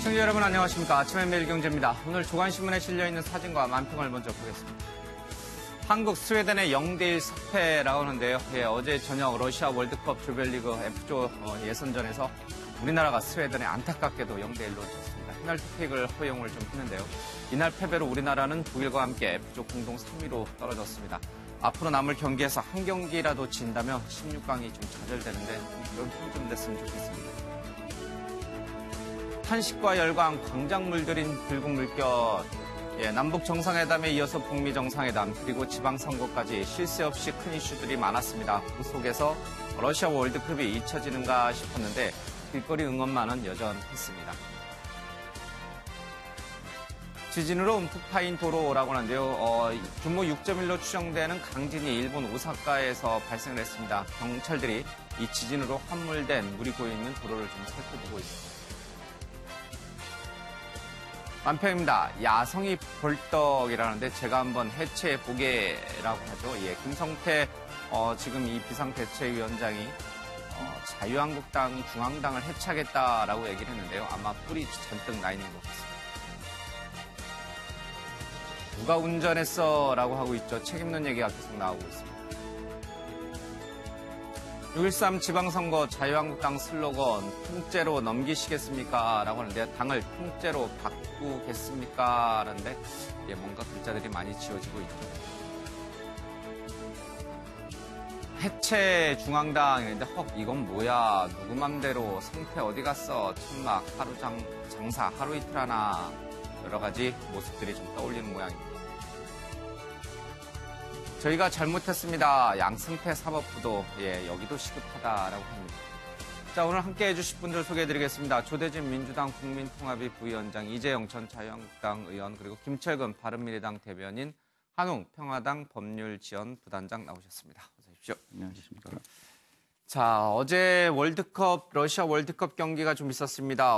시청자 여러분 안녕하십니까. 아침의 매일경제입니다. 오늘 조간신문에 실려있는 사진과 만평을 먼저 보겠습니다. 한국 스웨덴의 0대1 사패라고 하는데요. 어제 저녁 러시아 월드컵 조별리그 F조 예선전에서 우리나라가 스웨덴에 안타깝게도 0대1로 졌습니다. 페널티킥을 허용을 좀 했는데요. 이날 패배로 우리나라는 독일과 함께 F조 공동 3위로 떨어졌습니다. 앞으로 남을 경기에서 한 경기라도 진다면 16강이 좀 좌절되는데 이런 힘 좀 냈으면 좋겠습니다. 탄식과 열광, 광장물 들인 붉은 물결. 남북 정상회담에 이어서 북미 정상회담 그리고 지방선거까지 쉴 새 없이 큰 이슈들이 많았습니다. 그 속에서 러시아 월드컵이 잊혀지는가 싶었는데 길거리 응원만은 여전했습니다. 지진으로 움푹 파인 도로라고 하는데요. 규모 6.1로 추정되는 강진이 일본 오사카에서 발생을 했습니다. 경찰들이 이 지진으로 함몰된 물이 고여있는 도로를 좀 살펴보고 있습니다. 만평입니다. 야성이 벌떡이라는데 제가 한번 해체해보게라고 하죠. 김성태 지금 이 비상대책위원장이 자유한국당, 중앙당을 해체하겠다라고 얘기를 했는데요. 아마 뿔이 잔뜩 나 있는 것 같습니다. 누가 운전했어? 라고 하고 있죠. 책임론 얘기가 계속 나오고 있습니다. 6.13 지방선거 자유한국당 슬로건 통째로 넘기시겠습니까? 라고 하는데 당을 통째로 바꾸겠습니까? 라는데 뭔가 글자들이 많이 지워지고 있죠. 해체 중앙당인데 이건 뭐야? 누구 맘대로 성태 어디 갔어? 천막 하루 장사 하루 이틀 하나 여러 가지 모습들이 좀 떠올리는 모양입니다. 저희가 잘못했습니다. 양승태 사법부도 여기도 시급하다라고 합니다. 자, 오늘 함께 해주실 분들 소개해드리겠습니다. 조대진 민주당 국민통합위 부위원장, 이재영 전 자유한국당 의원, 그리고 김철근 바른미래당 대변인, 한웅 평화당 법률지원 부단장 나오셨습니다. 어서 오십시오. 안녕하십니까. 자, 어제 러시아 월드컵 경기가 좀 있었습니다.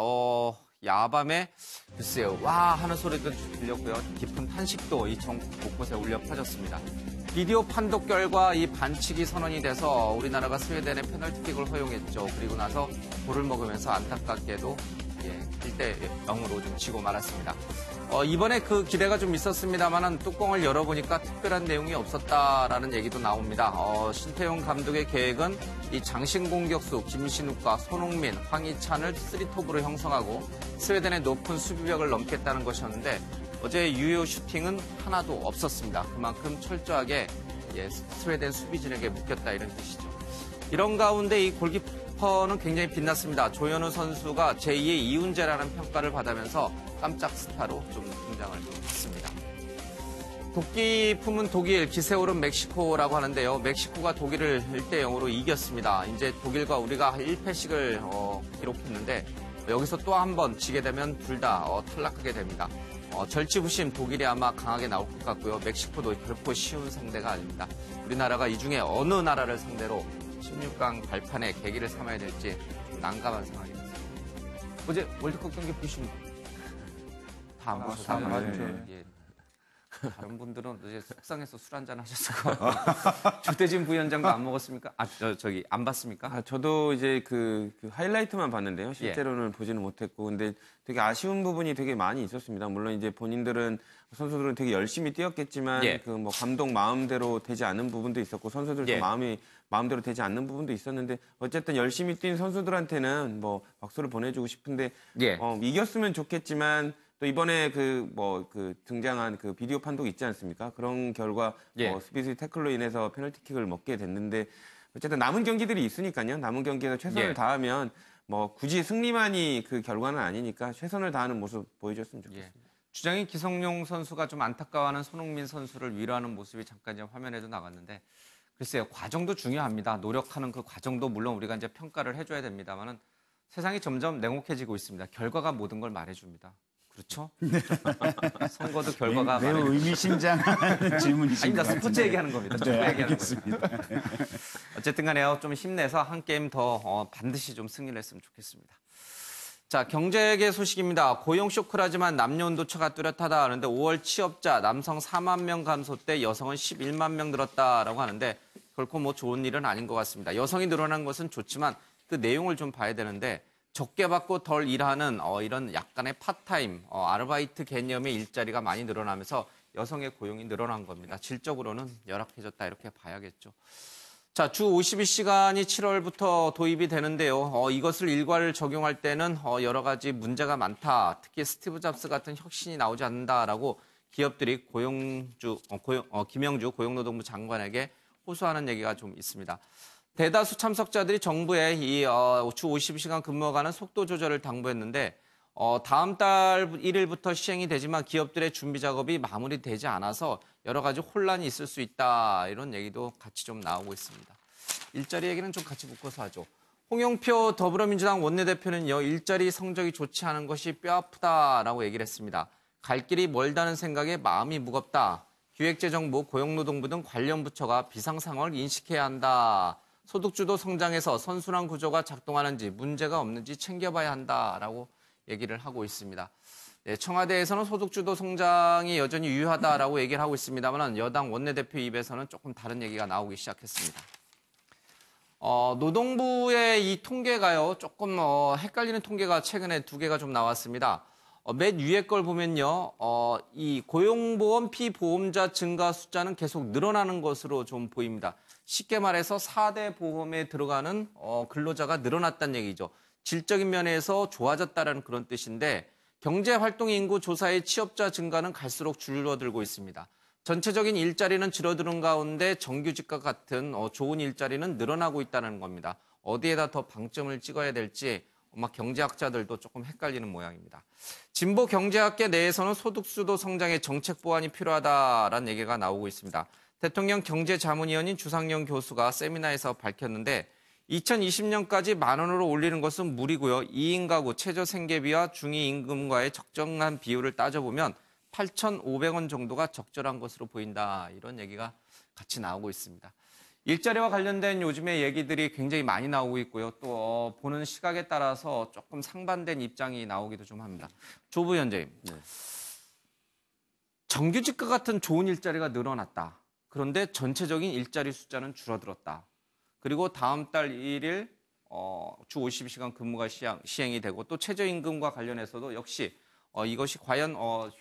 야밤에 글쎄요, 와 하는 소리도 들렸고요. 깊은 탄식도 이 전국 곳곳에 울려 퍼졌습니다. 비디오 판독 결과 이 반칙이 선언이 돼서 우리나라가 스웨덴에 페널티킥을 허용했죠. 그리고 나서 골을 먹으면서 안타깝게도 1대 0으로 좀 지고 말았습니다. 이번에 그 기대가 좀 있었습니다만은 뚜껑을 열어보니까 특별한 내용이 없었다라는 얘기도 나옵니다. 신태용 감독의 계획은 이 장신 공격수 김신욱과 손흥민, 황희찬을 3톱으로 형성하고 스웨덴의 높은 수비벽을 넘겠다는 것이었는데 어제 유효 슈팅은 하나도 없었습니다. 그만큼 철저하게 스웨덴 수비진에게 묶였다 이런 뜻이죠. 이런 가운데 이 골키퍼는 굉장히 빛났습니다. 조현우 선수가 제2의 이훈재라는 평가를 받으면서 깜짝 스타로 좀 등장을 했습니다. 도끼 품은 독일, 기세 오른 멕시코라고 하는데요. 멕시코가 독일을 1대 0으로 이겼습니다. 이제 독일과 우리가 1패씩을 기록했는데 여기서 또 한 번 지게 되면 둘 다 탈락하게 됩니다. 절치부심 독일이 아마 강하게 나올 것 같고요. 멕시코도 결코 쉬운 상대가 아닙니다. 우리나라가 이 중에 어느 나라를 상대로 16강 발판의 계기를 삼아야 될지 좀 난감한 상황입니다. 어제 월드컵 경기 보신 다 안 보셨어요? 다른 분들은 어제 속상해서 술 한잔 하셨을 것 같아요. 조대진 부위원장도 안 먹었습니까? 안 봤습니까? 저도 이제 그 하이라이트만 봤는데요. 실제로는 보지는 못했고. 근데 되게 아쉬운 부분이 되게 많이 있었습니다. 물론 이제 선수들은 되게 열심히 뛰었겠지만 감독 마음대로 되지 않는 부분도 있었고 선수들도 마음대로 되지 않는 부분도 있었는데 어쨌든 열심히 뛴 선수들한테는 박수를 보내주고 싶은데 이겼으면 좋겠지만 또 이번에 등장한 그 비디오 판독 있지 않습니까? 그런 결과 수비수 태클로 인해서 페널티킥을 먹게 됐는데 어쨌든 남은 경기들이 있으니까요. 남은 경기에서 최선을 다하면 굳이 승리만이 그 결과는 아니니까 최선을 다하는 모습 보여줬으면 좋겠습니다. 주장인 기성용 선수가 좀 안타까워하는 손흥민 선수를 위로하는 모습이 잠깐 이제 화면에도 나갔는데 글쎄요, 과정도 중요합니다. 노력하는 그 과정도 물론 우리가 이제 평가를 해줘야 됩니다만은 세상이 점점 냉혹해지고 있습니다. 결과가 모든 걸 말해줍니다. 그렇죠? 네. 선거도 결과가 매우 의미심장한 질문이십니다. 아닙니다. 스포츠 얘기하는 겁니다. 네, 알겠습니다. 어쨌든 간에요. 좀 힘내서 한 게임 더 반드시 좀 승리를 했으면 좋겠습니다. 자, 경제계 소식입니다. 고용 쇼크라지만 남녀 온도차가 뚜렷하다 하는데 5월 취업자 남성 4만 명 감소 때 여성은 11만 명 늘었다라고 하는데 결코 좋은 일은 아닌 것 같습니다. 여성이 늘어난 것은 좋지만 그 내용을 좀 봐야 되는데 적게 받고 덜 일하는 이런 약간의 파트타임, 아르바이트 개념의 일자리가 많이 늘어나면서 여성의 고용이 늘어난 겁니다. 질적으로는 열악해졌다 이렇게 봐야겠죠. 자, 주 52시간이 7월부터 도입이 되는데요. 이것을 일괄을 적용할 때는 여러 가지 문제가 많다. 특히 스티브 잡스 같은 혁신이 나오지 않는다라고 기업들이 김영주 고용노동부 장관에게 호소하는 얘기가 좀 있습니다. 대다수 참석자들이 정부에 이 주 52시간 근무가 는 속도 조절을 당부했는데 다음 달 1일부터 시행이 되지만 기업들의 준비 작업이 마무리되지 않아서 여러 가지 혼란이 있을 수 있다. 이런 얘기도 같이 좀 나오고 있습니다. 일자리 얘기는 좀 같이 묶어서 하죠. 홍영표 더불어민주당 원내대표는요. 일자리 성적이 좋지 않은 것이 뼈아프다라고 얘기를 했습니다. 갈 길이 멀다는 생각에 마음이 무겁다. 기획재정부, 고용노동부 등 관련 부처가 비상 상황을 인식해야 한다. 소득주도 성장에서 선순환 구조가 작동하는지 문제가 없는지 챙겨봐야 한다라고 얘기를 하고 있습니다. 네, 청와대에서는 소득주도 성장이 여전히 유효하다라고 얘기를 하고 있습니다만 여당 원내대표 입에서는 조금 다른 얘기가 나오기 시작했습니다. 노동부의 이 통계가요. 조금 헷갈리는 통계가 최근에 2개가 좀 나왔습니다. 맨 위에 걸 보면요. 이 고용보험 피보험자 증가 숫자는 계속 늘어나는 것으로 좀 보입니다. 쉽게 말해서 4대 보험에 들어가는 근로자가 늘어났다는 얘기죠. 질적인 면에서 좋아졌다는 그런 뜻인데 경제활동 인구 조사의 취업자 증가는 갈수록 줄어들고 있습니다. 전체적인 일자리는 줄어드는 가운데 정규직과 같은 좋은 일자리는 늘어나고 있다는 겁니다. 어디에다 더 방점을 찍어야 될지 아마 경제학자들도 조금 헷갈리는 모양입니다. 진보 경제학계 내에서는 소득주도 성장의 정책 보완이 필요하다라는 얘기가 나오고 있습니다. 대통령 경제자문위원인 주상용 교수가 세미나에서 밝혔는데 2020년까지 10,000원으로 올리는 것은 무리고요. 2인 가구 최저생계비와 중위임금과의 적정한 비율을 따져보면 8,500원 정도가 적절한 것으로 보인다. 이런 얘기가 같이 나오고 있습니다. 일자리와 관련된 요즘의 얘기들이 굉장히 많이 나오고 있고요. 또 보는 시각에 따라서 조금 상반된 입장이 나오기도 좀 합니다. 조 부위원장님, 네. 정규직과 같은 좋은 일자리가 늘어났다. 그런데 전체적인 일자리 숫자는 줄어들었다. 그리고 다음 달 1일 주 52시간 근무가 시행이 되고 또 최저임금과 관련해서도 역시 이것이 과연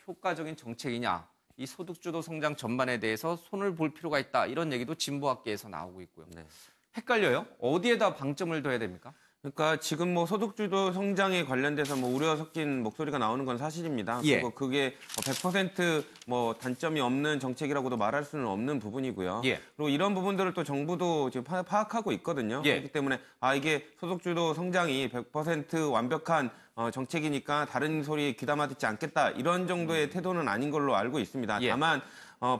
효과적인 정책이냐. 이 소득주도 성장 전반에 대해서 손을 볼 필요가 있다. 이런 얘기도 진보학계에서 나오고 있고요. 네. 헷갈려요? 어디에다 방점을 둬야 됩니까? 그러니까 지금 뭐 소득주도 성장에 관련돼서 뭐 우려 섞인 목소리가 나오는 건 사실입니다. 예. 그리고 그게 100% 단점이 없는 정책이라고도 말할 수는 없는 부분이고요. 예. 그리고 이런 부분들을 또 정부도 지금 파악하고 있거든요. 예. 그렇기 때문에 이게 소득주도 성장이 100% 완벽한 정책이니까 다른 소리 귀담아 듣지 않겠다. 이런 정도의 태도는 아닌 걸로 알고 있습니다. 예. 다만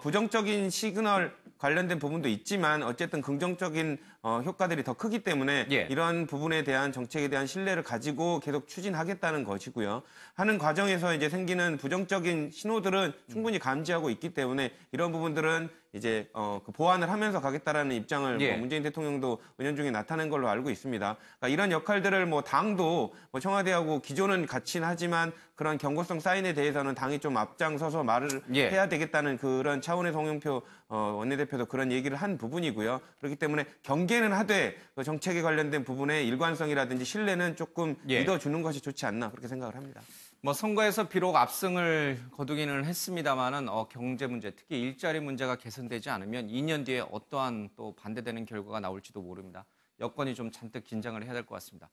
부정적인 시그널 관련된 부분도 있지만 어쨌든 긍정적인 효과들이 더 크기 때문에 예. 이런 부분에 대한 정책에 대한 신뢰를 가지고 계속 추진하겠다는 것이고요. 하는 과정에서 이제 생기는 부정적인 신호들은 충분히 감지하고 있기 때문에 이런 부분들은 이제 그 보완을 하면서 가겠다라는 입장을 예. 문재인 대통령도 은연중에 나타낸 걸로 알고 있습니다. 그러니까 이런 역할들을 당도 청와대하고 기존은 같이 하지만 그런 경고성 사인에 대해서는 당이 좀 앞장서서 말을 예. 해야 되겠다는 그런 차원에서 홍영표 원내대표도 그런 얘기를 한 부분이고요. 그렇기 때문에 경계는 하되 그 정책에 관련된 부분의 일관성이라든지 신뢰는 조금 믿어주는 것이 좋지 않나 그렇게 생각을 합니다. 선거에서 비록 압승을 거두기는 했습니다만은 경제 문제, 특히 일자리 문제가 개선되지 않으면 2년 뒤에 어떠한 또 반대되는 결과가 나올지도 모릅니다. 여건이 좀 잔뜩 긴장을 해야 될 것 같습니다.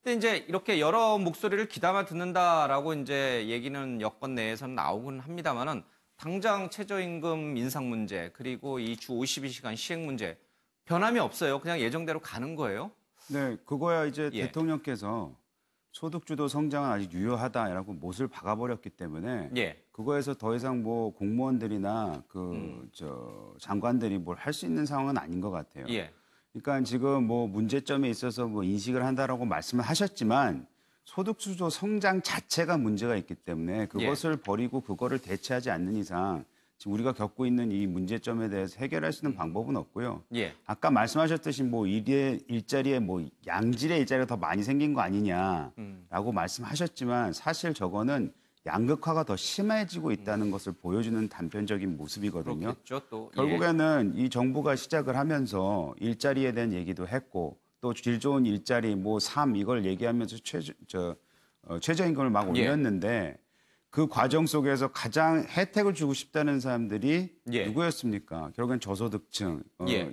근데 이제 이렇게 여러 목소리를 귀담아 듣는다라고 이제 얘기는 여권 내에서는 나오곤 합니다만은 당장 최저임금 인상 문제 그리고 이 주 52시간 시행 문제 변함이 없어요. 그냥 예정대로 가는 거예요. 네, 그거야 이제 예. 대통령께서 소득주도 성장은 아직 유효하다라고 못을 박아버렸기 때문에 예. 그거에서 더 이상 뭐 공무원들이나 장관들이 뭘 할 수 있는 상황은 아닌 것 같아요. 예. 그러니까 지금 뭐 문제점에 있어서 뭐 인식을 한다라고 말씀을 하셨지만 소득주도 성장 자체가 문제가 있기 때문에 그것을 버리고 그거를 대체하지 않는 이상 지금 우리가 겪고 있는 이 문제점에 대해서 해결할 수 있는 방법은 없고요. 예. 아까 말씀하셨듯이 뭐 일자리에 뭐 양질의 일자리가 더 많이 생긴 거 아니냐라고 말씀하셨지만 사실 저거는 양극화가 더 심해지고 있다는 것을 보여주는 단편적인 모습이거든요. 그렇겠죠, 또. 결국에는 이 정부가 시작을 하면서 일자리에 대한 얘기도 했고 또 질 좋은 일자리 뭐 삶 이걸 얘기하면서 최저임금을 막 올렸는데 그 과정 속에서 가장 혜택을 주고 싶다는 사람들이 누구였습니까? 결국엔 저소득층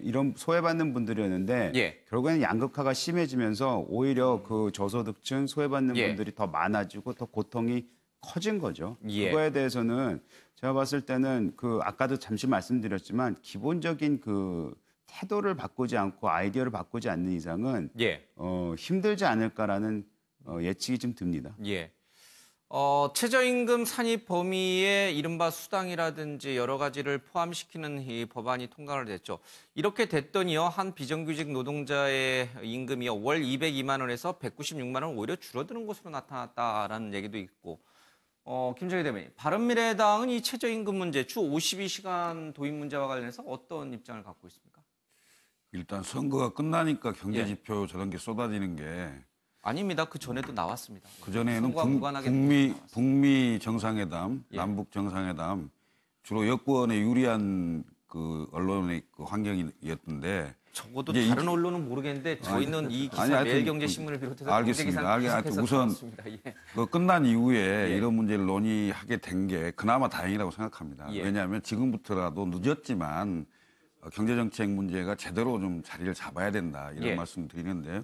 이런 소외받는 분들이었는데 결국에는 양극화가 심해지면서 오히려 그 저소득층 소외받는 분들이 더 많아지고 더 고통이 커진 거죠. 그거에 대해서는 제가 봤을 때는 그 아까도 잠시 말씀드렸지만 기본적인 그 태도를 바꾸지 않고 아이디어를 바꾸지 않는 이상은 힘들지 않을까라는 예측이 좀 듭니다. 최저임금 산입 범위에 이른바 수당이라든지 여러 가지를 포함시키는 이 법안이 통과가 됐죠. 이렇게 됐더니요, 한 비정규직 노동자의 임금이요, 월 202만 원에서 196만 원 오히려 줄어드는 것으로 나타났다라는 얘기도 있고, 김정희 대변인, 바른미래당은 이 최저임금 문제, 주 52시간 도입 문제와 관련해서 어떤 입장을 갖고 있습니까? 일단 선거가 끝나니까 경제지표 저런 게 쏟아지는 게 아닙니다. 그 전에도 나왔습니다. 그 전에는 북미 정상회담, 남북 정상회담 주로 여권에 유리한 그 언론의 그 환경이었던데 적어도 다른 언론은 모르겠는데 저희는 이 기사 매일경제신문을 비롯해서 알겠습니다. 우선 그 끝난 이후에 이런 문제를 논의하게 된 게 그나마 다행이라고 생각합니다. 왜냐하면 지금부터라도 늦었지만 경제정책 문제가 제대로 좀 자리를 잡아야 된다 이런 말씀 드리는데요.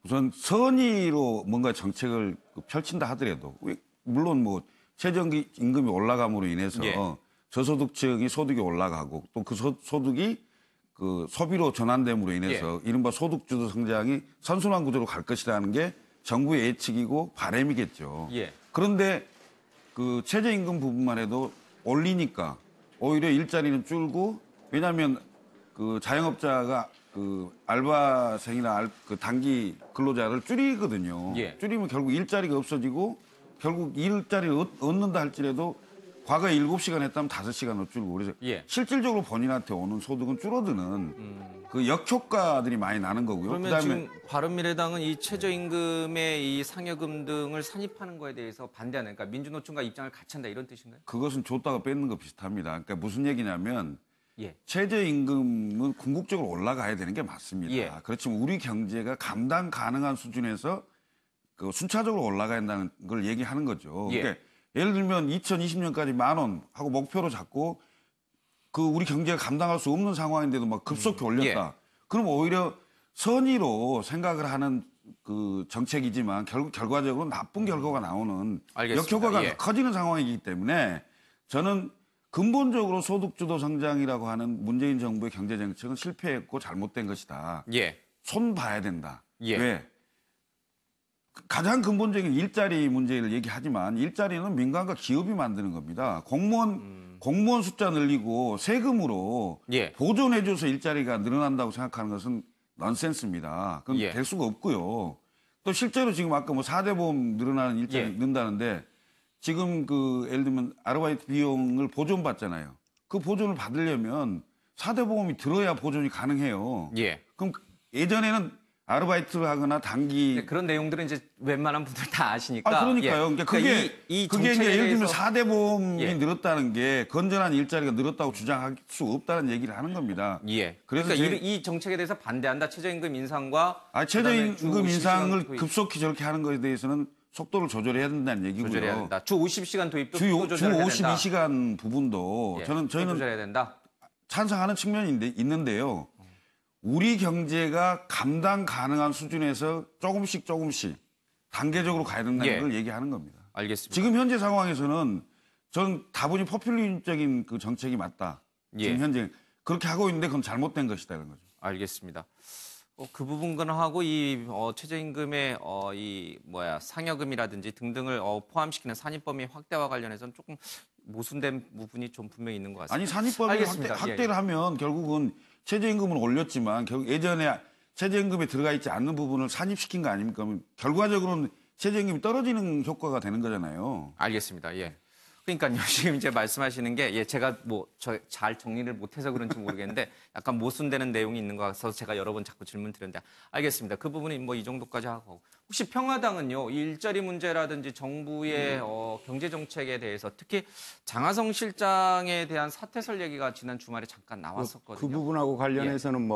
우선 선의로 뭔가 정책을 펼친다 하더라도 물론 뭐 최저임금이 올라감으로 인해서 저소득층이 소득이 올라가고 또 그 소득이 그 소비로 전환됨으로 인해서 이른바 소득주도 성장이 선순환 구조로 갈 것이라는 게 정부의 예측이고 바람이겠죠. 그런데 그 최저임금 부분만 해도 올리니까 오히려 일자리는 줄고 왜냐하면 그 자영업자가 그 알바생이나 그 단기 근로자를 줄이거든요. 줄이면 결국 일자리가 없어지고 결국 일자리를 얻는다 할지라도 과거에 7시간 했다면 5시간으로 줄고 그래서 실질적으로 본인한테 오는 소득은 줄어드는 그 역효과들이 많이 나는 거고요. 그러면 그다음에 지금 바른미래당은 이 최저임금의 이 상여금 등을 산입하는 거에 대해서 반대하는, 그러니까 민주노총과 입장을 같이 한다 이런 뜻인가요? 그것은 줬다가 뺏는 거 비슷합니다. 그러니까 무슨 얘기냐면 최저임금은 궁극적으로 올라가야 되는 게 맞습니다. 그렇지만 우리 경제가 감당 가능한 수준에서 그 순차적으로 올라가야 한다는 걸 얘기하는 거죠. 그러니까 예를 들면 2020년까지 10,000원 하고 목표로 잡고 그 우리 경제가 감당할 수 없는 상황인데도 막 급속히 올렸다. 그럼 오히려 선의로 생각을 하는 그 정책이지만 결과적으로 나쁜 결과가 나오는 역효과가 커지는 상황이기 때문에 저는 근본적으로 소득주도 성장이라고 하는 문재인 정부의 경제정책은 실패했고 잘못된 것이다. 손 봐야 된다. 왜? 가장 근본적인 일자리 문제를 얘기하지만 일자리는 민간과 기업이 만드는 겁니다. 공무원 숫자 늘리고 세금으로 보존해줘서 일자리가 늘어난다고 생각하는 것은 넌센스입니다. 그건 될 수가 없고요. 또 실제로 지금 아까 뭐 4대 보험 늘어나는 일자리 는다는데 지금 그 예를 들면 아르바이트 비용을 보존받잖아요. 그 보존을 받으려면 4대 보험이 들어야 보존이 가능해요. 그럼 예전에는 아르바이트를 하거나 단기 그런 내용들은 이제 웬만한 분들 다 아시니까. 그러니까요. 그러니까 그게 이제 예를 들면 4대 보험이 늘었다는 게 건전한 일자리가 늘었다고 주장할 수 없다는 얘기를 하는 겁니다. 그러니까 이 정책에 대해서 반대한다. 최저임금 인상과 최저임금 인상을 급속히 저렇게 하는 것에 대해서는 속도를 조절해야 된다는 얘기고요. 조절해야 된다. 주 50시간 도입도 주 52시간 부분도 저희는 조절해야 된다. 찬성하는 측면이 있는데요. 우리 경제가 감당 가능한 수준에서 조금씩 단계적으로 가야 된다는 걸 얘기하는 겁니다. 알겠습니다. 지금 현재 상황에서는 저는 다분히 포퓰리즘적인 그 정책이 맞다. 지금 현재 그렇게 하고 있는데 그건 잘못된 것이다는 거죠. 알겠습니다. 그 부분과는 하고 이 최저임금의 상여금이라든지 등등을 포함시키는 산입 범위 확대와 관련해서는 조금 모순된 부분이 좀 분명히 있는 것 같습니다. 아니 산입 범위 확대를 하면 결국은 최저임금을 올렸지만 결국 예전에 최저임금에 들어가 있지 않는 부분을 산입시킨 거 아닙니까? 그러면 결과적으로는 최저임금이 떨어지는 효과가 되는 거잖아요. 알겠습니다. 그러니까요. 지금 이제 말씀하시는 게 제가 잘 정리를 못해서 그런지 모르겠는데 약간 모순되는 내용이 있는 것 같아서 제가 여러 번 자꾸 질문 드렸는데 알겠습니다. 그 부분은 뭐 이 정도까지 하고 혹시 평화당은요. 일자리 문제라든지 정부의 경제 정책에 대해서 특히 장하성 실장에 대한 사퇴설 얘기가 지난 주말에 잠깐 나왔었거든요. 그 부분하고 관련해서는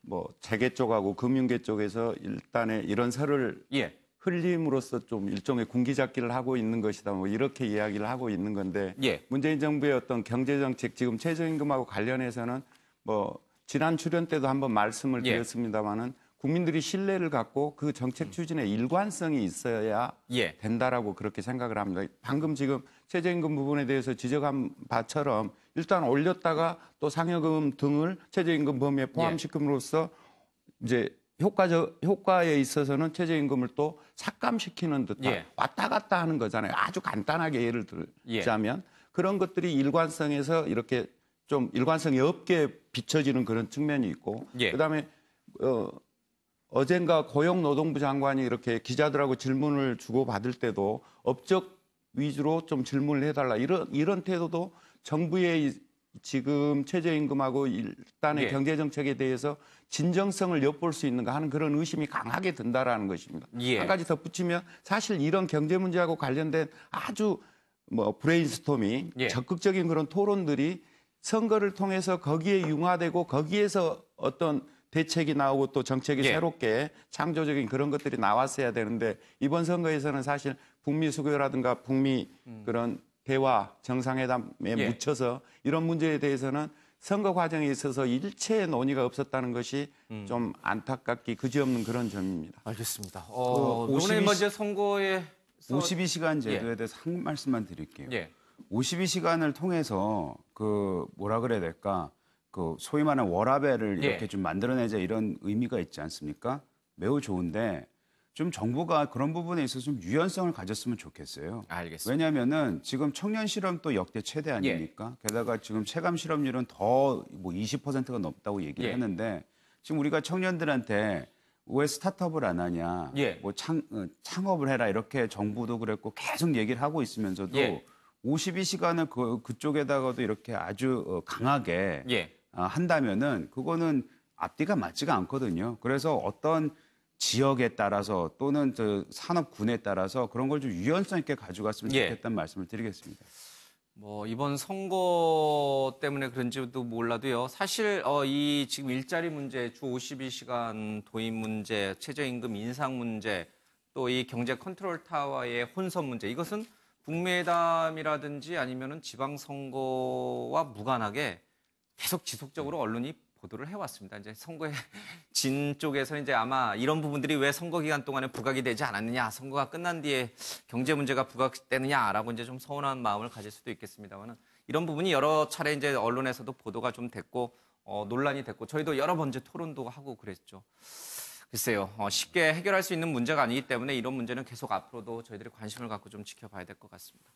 뭐 재계 쪽하고 금융계 쪽에서 일단의 이런 설을 예. 흘림으로써 좀 일종의 군기잡기를 하고 있는 것이다. 뭐 이렇게 이야기를 하고 있는 건데 예. 문재인 정부의 어떤 경제 정책 지금 최저임금하고 관련해서는 뭐 지난 출연 때도 한번 말씀을 예. 드렸습니다마는 국민들이 신뢰를 갖고 그 정책 추진에 일관성이 있어야 예. 된다라고 그렇게 생각을 합니다. 방금 지금 최저임금 부분에 대해서 지적한 바처럼 일단 올렸다가 또 상여금 등을 최저임금 범위에 포함시킴으로써 이제 효과에 있어서는 최저임금을 또 삭감시키는 듯한 예. 왔다 갔다 하는 거잖아요. 아주 간단하게 예를 들자면 그런 것들이 일관성에서 이렇게 좀 일관성이 없게 비춰지는 그런 측면이 있고 예. 그다음에 어젠가 고용노동부 장관이 이렇게 기자들하고 질문을 주고받을 때도 업적 위주로 좀 질문을 해달라 이런 태도도 정부의 지금 최저임금하고 일단의 예. 경제정책에 대해서 진정성을 엿볼 수 있는가 하는 그런 의심이 강하게 든다라는 것입니다. 예. 한 가지 덧붙이면 사실 이런 경제 문제하고 관련된 아주 뭐 브레인스토밍, 예. 적극적인 그런 토론들이 선거를 통해서 거기에 융화되고 거기에서 어떤 대책이 나오고 또 정책이 예. 새롭게 창조적인 그런 것들이 나왔어야 되는데 이번 선거에서는 사실 북미 수교라든가 북미 그런 대화 정상회담에 예. 묻혀서 이런 문제에 대해서는 선거 과정에 있어서 일체의 논의가 없었다는 것이 좀 안타깝기 그지없는 그런 점입니다. 알겠습니다. 52 논의 먼저 선거에 52시간 제도에 대해서 한 말씀만 드릴게요. 예. 52시간을 통해서 그 뭐라 그래야 될까? 그 소위 말하는 워라밸을 예. 이렇게 좀 만들어내자 이런 의미가 있지 않습니까? 매우 좋은데 좀 정부가 그런 부분에 있어서 좀 유연성을 가졌으면 좋겠어요. 알겠습니다. 왜냐하면은 지금 청년 실업도 역대 최대 아닙니까? 게다가 지금 체감 실업률은 더 뭐 20%가 넘다고 얘기를 예. 했는데 지금 우리가 청년들한테 왜 스타트업을 안 하냐, 예. 뭐 창업을 해라 이렇게 정부도 그랬고 계속 얘기를 하고 있으면서도 예. 52시간을 그쪽에다가도 이렇게 아주 강하게 예. 한다면은 그거는 앞뒤가 맞지가 않거든요. 그래서 어떤 지역에 따라서 또는 산업군에 따라서 그런 걸 좀 유연성 있게 가져갔으면 예. 좋겠다는 말씀을 드리겠습니다. 뭐 이번 선거 때문에 그런지도 몰라도요. 사실 이 지금 일자리 문제, 주 52시간 도입 문제, 최저임금 인상 문제, 또 이 경제 컨트롤 타워의 혼선 문제, 이것은 북미회담이라든지 아니면은 지방선거와 무관하게 계속 지속적으로 언론이 보도를 해왔습니다. 이제 선거에 진 쪽에서 이제 아마 이런 부분들이 왜 선거 기간 동안에 부각이 되지 않았느냐, 선거가 끝난 뒤에 경제 문제가 부각되느냐라고 이제 좀 서운한 마음을 가질 수도 있겠습니다만은 이런 부분이 여러 차례 이제 언론에서도 보도가 좀 됐고 논란이 됐고 저희도 여러 번 이제 토론도 하고 그랬죠. 글쎄요, 쉽게 해결할 수 있는 문제가 아니기 때문에 이런 문제는 계속 앞으로도 저희들이 관심을 갖고 좀 지켜봐야 될 것 같습니다.